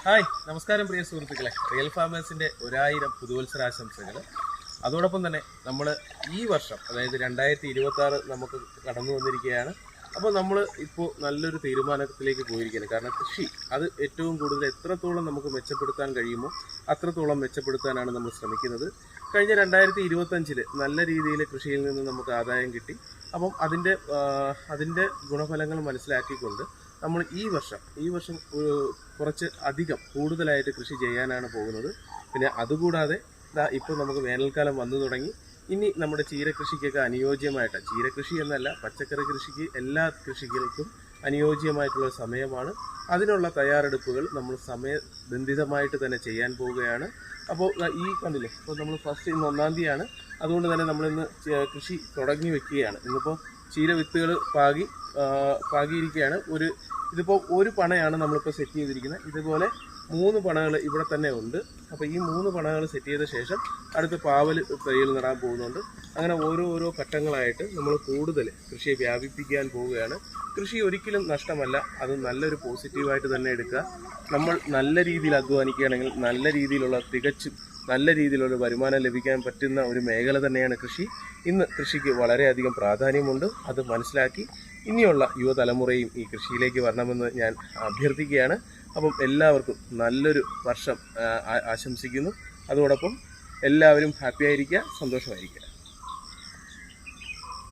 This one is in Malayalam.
ഹായ്, നമസ്കാരം പ്രിയ സുഹൃത്തുക്കളെ. റിയൽ ഫാമേഴ്സിൻ്റെ 1000 പുതുവത്സരാശംസകൾ. അതോടൊപ്പം തന്നെ നമ്മൾ ഈ വർഷം, അതായത് 2026 നമുക്ക് കടന്നു വന്നിരിക്കുകയാണ്. അപ്പോൾ നമ്മൾ ഇപ്പോൾ നല്ലൊരു തീരുമാനത്തിലേക്ക് പോയിരിക്കുകയാണ്. കാരണം കൃഷി അത് ഏറ്റവും കൂടുതൽ എത്രത്തോളം നമുക്ക് മെച്ചപ്പെടുത്താൻ കഴിയുമോ അത്രത്തോളം മെച്ചപ്പെടുത്താനാണ് നമ്മൾ ശ്രമിക്കുന്നത്. കഴിഞ്ഞ 2025 നല്ല രീതിയിൽ കൃഷിയിൽ നിന്ന് നമുക്ക് ആദായം കിട്ടി. അപ്പം അതിൻ്റെ ഗുണഫലങ്ങൾ മനസ്സിലാക്കിക്കൊണ്ട് നമ്മൾ ഈ വർഷം കുറച്ച് കൂടുതലായിട്ട് കൃഷി ചെയ്യാനാണ് പോകുന്നത്. പിന്നെ അതുകൂടാതെ ഇപ്പോൾ നമുക്ക് വേനൽക്കാലം വന്നു തുടങ്ങി. ഇനി നമ്മുടെ ചീരകൃഷിക്കൊക്കെ അനുയോജ്യമായിട്ട്, ചീരകൃഷി എന്നല്ല, പച്ചക്കറി കൃഷിക്ക്, എല്ലാ കൃഷികൾക്കും അനുയോജ്യമായിട്ടുള്ള സമയമാണ്. അതിനുള്ള തയ്യാറെടുപ്പുകൾ നമ്മൾ സമയബന്ധിതമായിട്ട് തന്നെ ചെയ്യാൻ പോവുകയാണ്. അപ്പോൾ ഈ കണ്ടില്ലേ, ഇപ്പോൾ നമ്മൾ ഇന്ന് 1-ാം തീയതിയാണ്. അതുകൊണ്ട് തന്നെ നമ്മളിന്ന് കൃഷി തുടങ്ങി വെക്കുകയാണ്. ഇന്നിപ്പോൾ ചീര വിത്തുകൾ പാകിയിരിക്കുകയാണ്. ഇതിപ്പോൾ ഒരു പണയാണ് നമ്മളിപ്പോൾ സെറ്റ് ചെയ്തിരിക്കുന്നത്. ഇതുപോലെ 3 പണകൾ ഇവിടെ തന്നെ ഉണ്ട്. അപ്പോൾ ഈ 3 പണകൾ സെറ്റ് ചെയ്ത ശേഷം അടുത്ത പാവൽ തൈകൾ നടാൻ പോകുന്നുണ്ട്. അങ്ങനെ ഓരോ ഘട്ടങ്ങളായിട്ട് നമ്മൾ കൂടുതൽ കൃഷിയെ വ്യാപിപ്പിക്കാൻ പോവുകയാണ്. കൃഷി ഒരിക്കലും നഷ്ടമല്ല, അത് നല്ലൊരു പോസിറ്റീവായിട്ട് തന്നെ എടുക്കുക. നമ്മൾ നല്ല രീതിയിൽ അധ്വാനിക്കുകയാണെങ്കിൽ തികച്ചും നല്ല രീതിയിലുള്ള വരുമാനം ലഭിക്കാൻ പറ്റുന്ന ഒരു മേഖല തന്നെയാണ് കൃഷി. ഇന്ന് കൃഷിക്ക് വളരെയധികം പ്രാധാന്യമുണ്ട്. അത് മനസ്സിലാക്കി ഇനിയുള്ള യുവതലമുറയും ഈ കൃഷിയിലേക്ക് വരണമെന്ന് ഞാൻ അഭ്യർത്ഥിക്കുകയാണ്. അപ്പം എല്ലാവർക്കും നല്ലൊരു വർഷം ആശംസിക്കുന്നു. അതോടൊപ്പം എല്ലാവരും ഹാപ്പി ആയിരിക്കുക, സന്തോഷമായിരിക്കുക.